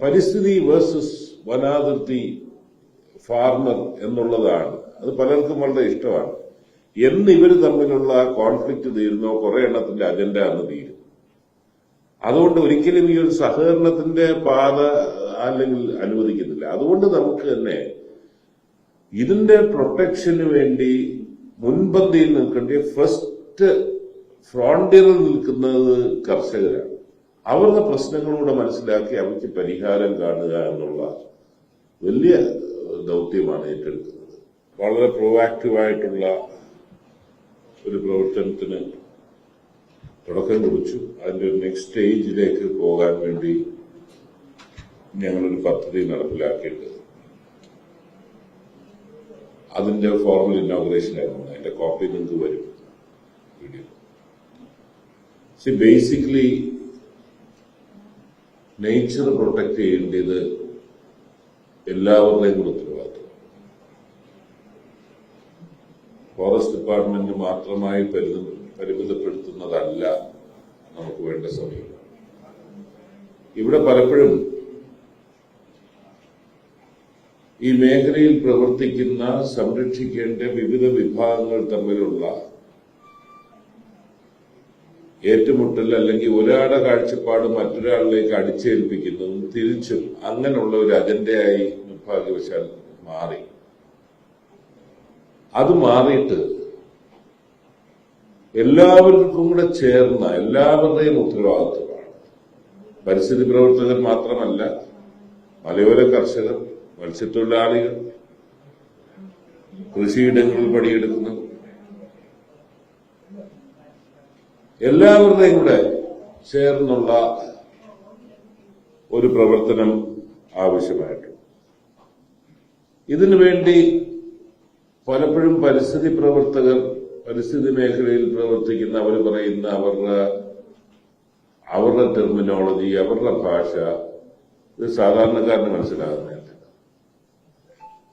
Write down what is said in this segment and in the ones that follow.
പരിസ്ഥിതി versus വനാതിർത്തി farmer എന്നുള്ളതാണ്. അത് പലർക്കും വളരെ ഇഷ്ടമാണ്. എന്ന് ഇവർ തമ്മിലുള്ള കോൺഫ്ലിക്റ്റ് തീരുന്നോ കുറെ എണ്ണത്തിന്റെ അജണ്ട അന്ന് തീരും. അതുകൊണ്ട് ഒരിക്കലും ഈ ഒരു സഹകരണത്തിന്റെ പാത അല്ലെങ്കിൽ അനുവദിക്കുന്നില്ല. അതുകൊണ്ട് നമുക്ക് തന്നെ ഇതിന്റെ പ്രൊട്ടക്ഷന് വേണ്ടി മുൻപന്തിയിൽ നിൽക്കേണ്ട ഫസ്റ്റ് ഫ്രോണ്ടിയറിൽ നിൽക്കുന്നത് കർഷകരാണ്. അവരുടെ പ്രശ്നങ്ങളൂടെ മനസ്സിലാക്കി അവയ്ക്ക് പരിഹാരം കാണുക എന്നുള്ള വലിയ ദൗത്യമാണ് ഏറ്റെടുക്കുന്നത്. വളരെ പ്രോആക്റ്റീവായിട്ടുള്ള ഒരു പ്രവർത്തനത്തിന് തുടക്കം കുറിച്ചു. അതിന്റെ ഒരു നെക്സ്റ്റ് സ്റ്റേജിലേക്ക് പോകാൻ വേണ്ടി ഞങ്ങളൊരു പദ്ധതി നടപ്പിലാക്കിയിട്ട് അതിന്റെ ഫോർമൽ ഇനോഗ്രേഷൻ ആയിരുന്നു. അതിന്റെ കോപ്പി നിങ്ങൾക്ക് വരും വീഡിയോ. ബേസിക്കലി നേച്ചർ പ്രൊട്ടക്ട് ചെയ്യേണ്ടത് എല്ലാവരുടെയും കൂടെ ഉത്തരവാദിത്വം. ഫോറസ്റ്റ് ഡിപ്പാർട്ട്മെന്റ് മാത്രമായി പരിമിതപ്പെടുത്തുന്നതല്ല നമുക്ക് വേണ്ട സമയം. ഇവിടെ പലപ്പോഴും ഈ മേഖലയിൽ പ്രവർത്തിക്കുന്ന സംരക്ഷിക്കേണ്ട വിവിധ വിഭാഗങ്ങൾ തമ്മിലുള്ള ഏറ്റുമുട്ടൽ അല്ലെങ്കിൽ ഒരാളുടെ കാഴ്ചപ്പാട് മറ്റൊരാളിലേക്ക് അടിച്ചേൽപ്പിക്കുന്നതും തിരിച്ചും അങ്ങനെയുള്ള ഒരു അജണ്ടയായി നിർഭാഗ്യവശാൽ മാറി. അത് മാറിയിട്ട് എല്ലാവർക്കും കൂടെ ചേർന്ന എല്ലാവരുടെയും ഉത്തരവാദിത്വമാണ്. പരിസ്ഥിതി പ്രവർത്തകർ മാത്രമല്ല, മലയോര കർഷകർ, മത്സ്യത്തൊഴിലാളികൾ, കൃഷിയിടങ്ങളിൽ പണിയെടുക്കുന്നത് എല്ലാവരുടെയും കൂടെ ചേർന്നുള്ള ഒരു പ്രവർത്തനം ആവശ്യമായിട്ടുണ്ട്. ഇതിനുവേണ്ടി പലപ്പോഴും പരിസ്ഥിതി പ്രവർത്തകർ, പരിസ്ഥിതി മേഖലയിൽ പ്രവർത്തിക്കുന്ന അവർ പറയുന്ന അവരുടെ ടെർമിനോളജി, അവരുടെ ഭാഷ ഇത് സാധാരണക്കാരന് മനസ്സിലാകുന്നില്ല.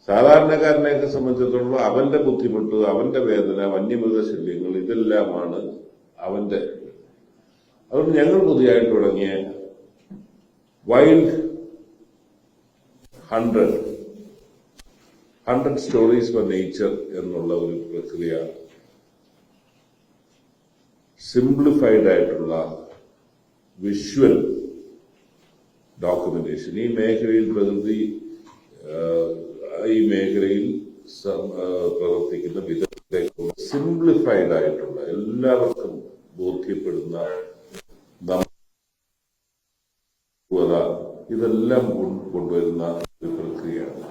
സാധാരണക്കാരനെയൊക്കെ സംബന്ധിച്ചിടത്തോളം അവന്റെ ബുദ്ധിമുട്ട്, അവന്റെ വേദന, വന്യമൃഗശല്യങ്ങൾ ഇതെല്ലാമാണ് അവന്റെ. അതുകൊണ്ട് ഞങ്ങൾ പുതിയതായിട്ട് തുടങ്ങിയ വൈൽഡ് 100 സ്റ്റോറീസ് ഫോർ നേച്ചർ എന്നുള്ള ഒരു പ്രക്രിയ, സിംപ്ലിഫൈഡ് ആയിട്ടുള്ള വിഷ്വൽ ഡോക്യുമെന്റേഷൻ. ഈ മേഖലയിൽ പ്രവർത്തിക്കുന്ന വിദഗ്ധരെക്കുറിച്ച് സിംപ്ലിഫൈഡ് ആയിട്ടുള്ള എല്ലാവർക്കും ബോധ്യപ്പെടുന്ന ഇതെല്ലാം കൊണ്ടുവരുന്ന ഒരു പ്രക്രിയയാണ്.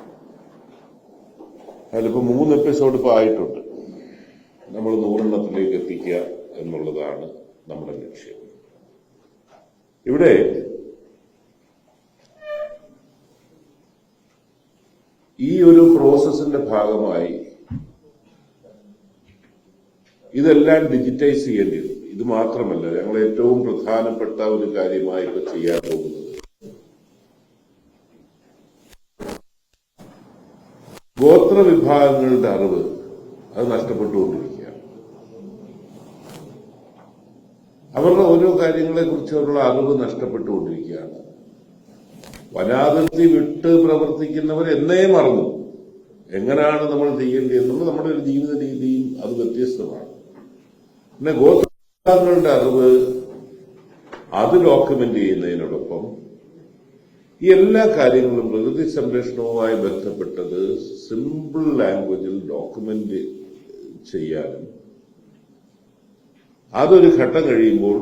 അതിലിപ്പോ 3 എപ്പിസോഡ് ഇപ്പൊ ആയിട്ടുണ്ട്. നമ്മൾ 100 എത്തിക്കുക എന്നുള്ളതാണ് നമ്മുടെ ലക്ഷ്യം. ഇവിടെ ഈ ഒരു പ്രോസസ്സിന്റെ ഭാഗമായി ഇതെല്ലാം ഡിജിറ്റൈസ് ചെയ്യേണ്ടിയിരുന്നു. ഇത് മാത്രമല്ല, ഞങ്ങൾ ഏറ്റവും പ്രധാനപ്പെട്ട ഒരു കാര്യമായി ഇപ്പൊ ചെയ്യാൻ പോകുന്നത് ഗോത്ര വിഭാഗങ്ങളുടെ അറിവ് അത് നഷ്ടപ്പെട്ടുകൊണ്ടിരിക്കുകയാണ്. അവരുടെ ഓരോ കാര്യങ്ങളെ കുറിച്ചുള്ള അറിവ് നഷ്ടപ്പെട്ടുകൊണ്ടിരിക്കുകയാണ്. വനാതിർത്തി വിട്ട് പ്രവർത്തിക്കുന്നവർ എന്നേ മറന്നു. എങ്ങനെയാണ് നമ്മൾ ചെയ്യേണ്ടതെന്നുള്ള നമ്മുടെ ഒരു ജീവിത രീതിയും അത് വ്യത്യസ്തമാണ്. പിന്നെ ഗോത്രങ്ങളുടെ അറിവ് അത് ഡോക്യുമെന്റ് ചെയ്യുന്നതിനോടൊപ്പം ഈ എല്ലാ കാര്യങ്ങളും പ്രകൃതി സംരക്ഷണവുമായി ബന്ധപ്പെട്ടത് സിമ്പിൾ ലാംഗ്വേജിൽ ഡോക്യുമെന്റ് ചെയ്യാനും, അതൊരു ഘട്ടം കഴിയുമ്പോൾ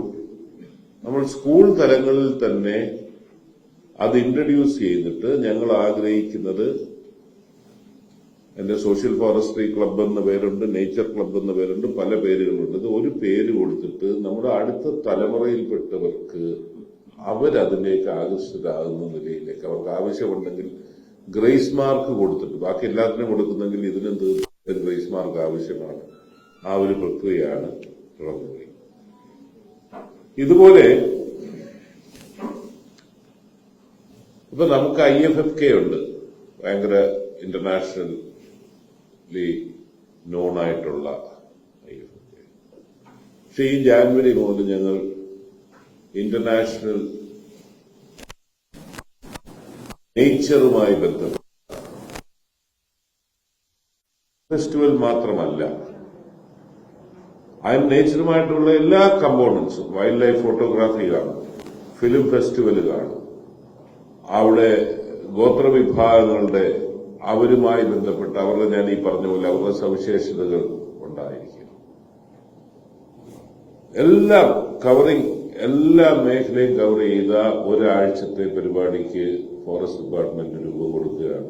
നമ്മൾ സ്കൂൾ തലങ്ങളിൽ തന്നെ അത് ഇൻട്രൊഡ്യൂസ് ചെയ്തിട്ട് ഞങ്ങൾ ആഗ്രഹിക്കുന്നത്, എന്റെ സോഷ്യൽ ഫോറസ്ട്രി ക്ലബ് എന്ന പേരുണ്ട്, നേച്ചർ ക്ലബ് എന്ന പേരുണ്ട്, പല പേരുകളുണ്ട്. ഒരു പേര് കൊടുത്തിട്ട് നമ്മുടെ അടുത്ത തലമുറയിൽപ്പെട്ടവർക്ക് അവരതിലേക്ക് ആകർഷിതരാകുന്ന നിലയിലേക്ക് അവർക്ക് ആവശ്യമുണ്ടെങ്കിൽ ഗ്രേസ് മാർക്ക് കൊടുത്തിട്ട്, ബാക്കി എല്ലാത്തിനും കൊടുക്കുന്നെങ്കിൽ ഇതിനെന്ത് ഗ്രേസ് മാർക്ക് ആവശ്യമാണ്. ആ ഒരു പ്രക്രിയയാണ് തുടങ്ങുന്നത്. ഇതുപോലെ ഇപ്പൊ നമുക്ക് IFFK ഉണ്ട്, ഭയങ്കര ഇന്റർനാഷണലി നോൺ ആയിട്ടുള്ള IFFK. പക്ഷെ ഈ ജാനുവരി മുതൽ ഞങ്ങൾ ഇന്റർനാഷണൽ നേച്ചറുമായി ബന്ധപ്പെട്ട ഫെസ്റ്റിവൽ മാത്രമല്ല, അതിന് നേച്ചറുമായിട്ടുള്ള എല്ലാ കമ്പോണൻസും, വൈൽഡ് ലൈഫ് ഫോട്ടോഗ്രാഫി കാണും, ഫിലിം ഫെസ്റ്റിവൽ കാണും, അവിടെ ഗോത്രവിഭാഗങ്ങളുടെ അവരുമായി ബന്ധപ്പെട്ട അവരുടെ, ഞാൻ ഈ പറഞ്ഞ പോലെ അവരുടെ സവിശേഷതകൾ ഉണ്ടായിരിക്കും. എല്ലാം കവറിംഗ്, എല്ലാ മേഖലയും കവർ ചെയ്ത ഒരാഴ്ചത്തെ പരിപാടിക്ക് ഫോറസ്റ്റ് ഡിപ്പാർട്ട്മെന്റ് രൂപം കൊടുക്കുകയാണ്.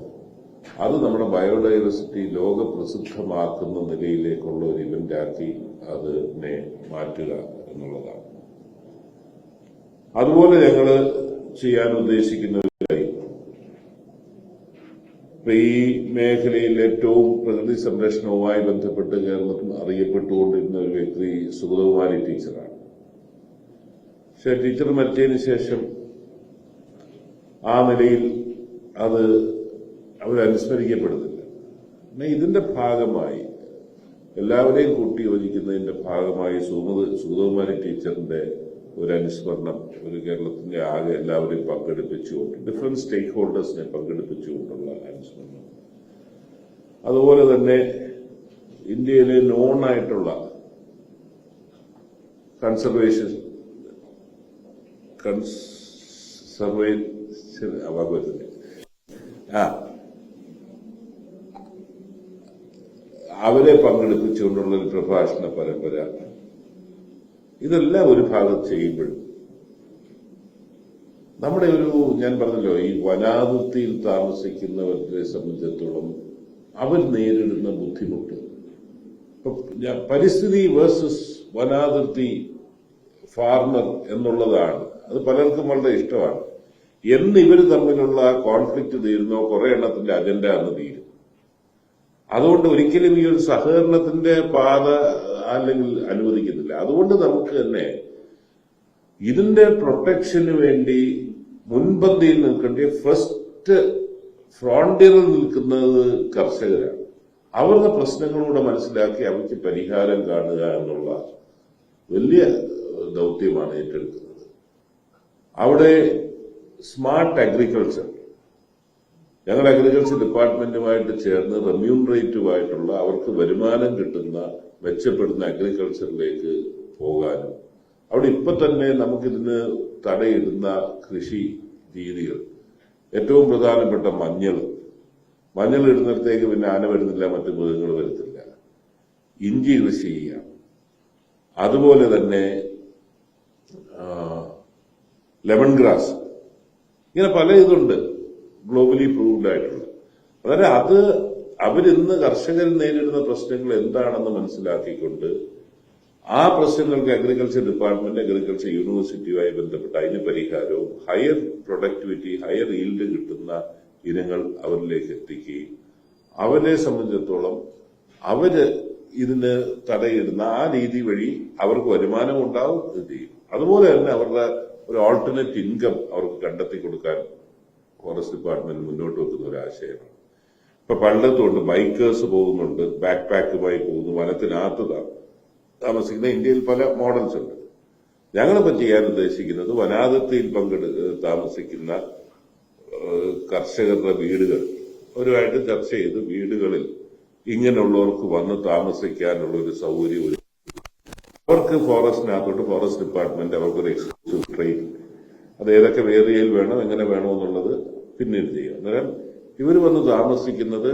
അത് നമ്മുടെ ബയോഡൈവേഴ്സിറ്റി ലോകപ്രസിദ്ധമാക്കുന്ന നിലയിലേക്കുള്ള ഒരു ഇവന്റാക്കി അതിനെ മാറ്റുക എന്നുള്ളതാണ്. അതുപോലെ ഞങ്ങൾ ചെയ്യാൻ ഉദ്ദേശിക്കുന്ന ഒരു കാര്യം, ഈ മേഖലയിൽ ഏറ്റവും പ്രകൃതി സംരക്ഷണവുമായി ബന്ധപ്പെട്ട് കേരളത്തിൽ അറിയപ്പെട്ടുകൊണ്ടിരുന്ന ഒരു വ്യക്തി സുഗതകുമാരി ടീച്ചറാണ്. പക്ഷെ ടീച്ചർ മരിച്ചതിന് ശേഷം ആ നിലയിൽ അത് അവരനുസ്മരിക്കപ്പെടുന്നില്ല. പിന്നെ ഇതിന്റെ ഭാഗമായി എല്ലാവരെയും കൂട്ടി യോജിക്കുന്നതിന്റെ ഭാഗമായി സുഗതകുമാരി ടീച്ചറിന്റെ ഒരു അനുസ്മരണം, ഒരു കേരളത്തിന്റെ ആകെ എല്ലാവരെയും പങ്കെടുപ്പിച്ചുകൊണ്ട്, ഡിഫറെന്റ് സ്റ്റേക്ക് ഹോൾഡേഴ്സിനെ പങ്കെടുപ്പിച്ചുകൊണ്ടുള്ള അനുസ്മരണം. അതുപോലെ തന്നെ ഇന്ത്യയിലെ നോൺ ആയിട്ടുള്ള അവരെ പങ്കെടുപ്പിച്ചുകൊണ്ടുള്ള ഒരു പ്രഭാഷണ പരമ്പര, ഇതെല്ലാം ഒരു ഭാഗത്ത് ചെയ്യുമ്പോൾ നമ്മുടെ ഞാൻ പറഞ്ഞല്ലോ, ഈ വനാതിർത്തിയിൽ താമസിക്കുന്നവരെ സംബന്ധിച്ചിടത്തോളം അവർ നേരിടുന്ന ബുദ്ധിമുട്ട്, പരിസ്ഥിതി വേഴ്സസ് വനാതിർത്തി ഫാർമർ എന്നുള്ളതാണ്. അത് പലർക്കും വളരെ ഇഷ്ടമാണ്. എന്ന് ഇവർ തമ്മിലുള്ള കോൺഫ്ലിക്റ്റ് തീരുന്നോ കുറെ എണ്ണത്തിന്റെ അജണ്ട അന്ന് തീരും. അതുകൊണ്ട് ഒരിക്കലും ഈ ഒരു സഹകരണത്തിന്റെ പാത അല്ലെങ്കിൽ അനുവദിക്കുന്നില്ല. അതുകൊണ്ട് നമുക്ക് തന്നെ ഇതിന്റെ പ്രൊട്ടക്ഷന് വേണ്ടി മുൻപന്തിയിൽ നിൽക്കേണ്ട ഫസ്റ്റ് ഫ്രോണ്ടിയറിൽ നിൽക്കുന്നത് കർഷകരാണ്. അവരുടെ പ്രശ്നങ്ങളൂടെ മനസ്സിലാക്കി അവയ്ക്ക് പരിഹാരം കാണുക എന്നുള്ള വലിയ ദൗത്യമാണ് ഏറ്റെടുക്കുന്നത്. അവിടെ സ്മാർട്ട് അഗ്രികൾച്ചർ, ഞങ്ങൾ അഗ്രികൾച്ചർ ഡിപ്പാർട്ട്മെന്റുമായിട്ട് ചേർന്ന് റെമ്യൂണറേറ്റീവായിട്ടുള്ള അവർക്ക് വരുമാനം കിട്ടുന്ന മെച്ചപ്പെടുന്ന അഗ്രികൾച്ചറിലേക്ക് പോകാനും, അവിടെ ഇപ്പൊ തന്നെ നമുക്കിതിന് തടയിടുന്ന കൃഷി രീതികൾ, ഏറ്റവും പ്രധാനപ്പെട്ട മഞ്ഞൾ ഇടുന്നിടത്തേക്ക് പിന്നെ ആന വരുന്നില്ല, മറ്റു മൃഗങ്ങൾ വരുന്നില്ല. ഇഞ്ചി കൃഷി ചെയ്യാം. അതുപോലെ തന്നെ ലെമൺ ഗ്രാസ്, ഇങ്ങനെ പല ഇതുണ്ട് ഗ്ലോബലി പ്രൂവ്ഡ് ആയിട്ടുള്ള. അതായത് അത് അവരിന്ന് കർഷകർ നേരിടുന്ന പ്രശ്നങ്ങൾ എന്താണെന്ന് മനസ്സിലാക്കിക്കൊണ്ട് ആ പ്രശ്നങ്ങൾക്ക് അഗ്രികൾച്ചർ ഡിപ്പാർട്ട്മെന്റ്, അഗ്രികൾച്ചർ യൂണിവേഴ്സിറ്റിയുമായി ബന്ധപ്പെട്ട് അതിന് പരിഹാരവും ഹയർ പ്രൊഡക്ടിവിറ്റി, ഹയർ ഈൽഡ് കിട്ടുന്ന ഇനങ്ങൾ അവരിലേക്ക് എത്തിക്കുകയും അവരെ സംബന്ധിച്ചിടത്തോളം അവര് ഇതിന് തടയിടുന്ന ആ രീതി വഴി അവർക്ക് വരുമാനം ഉണ്ടാവും, ഇത് ചെയ്യും. അതുപോലെ തന്നെ അവരുടെ ഒരു ഓൾട്ടർനേറ്റ് ഇൻകം അവർക്ക് കണ്ടെത്തി കൊടുക്കാൻ ഫോറസ്റ്റ് ഡിപ്പാർട്ട്മെന്റ് മുന്നോട്ട് വെക്കുന്ന ഒരു ആശയമാണ്. ഇപ്പൊ പണ്ടത്തുകൊണ്ട് ബൈക്കേഴ്സ് പോകുന്നുണ്ട്, ബാക്ക് പാക്കുമായി പോകുന്നു, വനത്തിനകത്ത് താമസിക്കുന്ന ഇന്ത്യയിൽ പല മോഡൽസ് ഉണ്ട്. ഞങ്ങളിപ്പോൾ ചെയ്യാൻ ഉദ്ദേശിക്കുന്നത് വനാതിർത്തിയിൽ താമസിക്കുന്ന കർഷകരുടെ വീടുകൾ അവരുമായിട്ട് ചർച്ച ചെയ്ത് വീടുകളിൽ ഇങ്ങനെയുള്ളവർക്ക് വന്ന് താമസിക്കാനുള്ള ഒരു സൗകര്യം ഒരുക്കും. അവർക്ക് ഫോറസ്റ്റിനകത്തോട്ട് ഫോറസ്റ്റ് ഡിപ്പാർട്ട്മെന്റ് അവർക്കൊരു എക്സ്ക്ലൂസീവ് ട്രെയിൻ, അത് ഏതൊക്കെ ഏരിയയിൽ വേണം, എങ്ങനെ വേണോ എന്നുള്ളത് പിന്നീട് ചെയ്യും. അന്നേരം ഇവർ വന്ന് താമസിക്കുന്നത്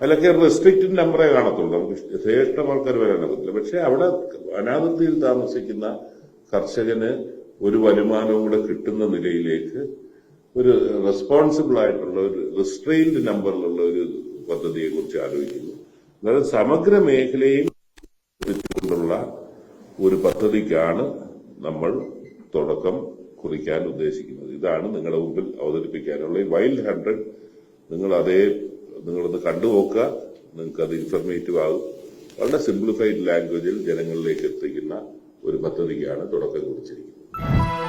അതിലൊക്കെ റെസ്ട്രിക്റ്റഡ് നമ്പറേ കാണത്തുള്ളൂ, നമുക്ക് യഥേഷ്ടം ആൾക്കാർ വരാൻ പറ്റില്ല. പക്ഷെ അവിടെ വനാതിർത്തിയിൽ താമസിക്കുന്ന കർഷകന് ഒരു വരുമാനവും കൂടെ കിട്ടുന്ന നിലയിലേക്ക് ഒരു റെസ്പോൺസിബിൾ ആയിട്ടുള്ള ഒരു റിസ്ട്രെയിൻഡ് നമ്പറിലുള്ള ഒരു പദ്ധതിയെ കുറിച്ച് ആലോചിക്കുന്നു. അതായത് സമഗ്ര മേഖലയിൽ കൊണ്ടുള്ള ഒരു പദ്ധതിക്കാണ് നമ്മൾ തുടക്കം കുറിക്കാൻ ഉദ്ദേശിക്കുന്നത്. ഇതാണ് നിങ്ങളുടെ മുമ്പിൽ അവതരിപ്പിക്കാനുള്ള ഈ വൈൽഡ് 100. നിങ്ങളത് കണ്ടുനോക്കുക, നിങ്ങൾക്കത് ഇൻഫർമേറ്റീവ് ആകും. വളരെ സിംപ്ലിഫൈഡ് ലാംഗ്വേജിൽ ജനങ്ങളിലേക്ക് എത്തിക്കുന്ന ഒരു പദ്ധതിക്കാണ് തുടക്കം കുറിച്ചിരിക്കുന്നത്.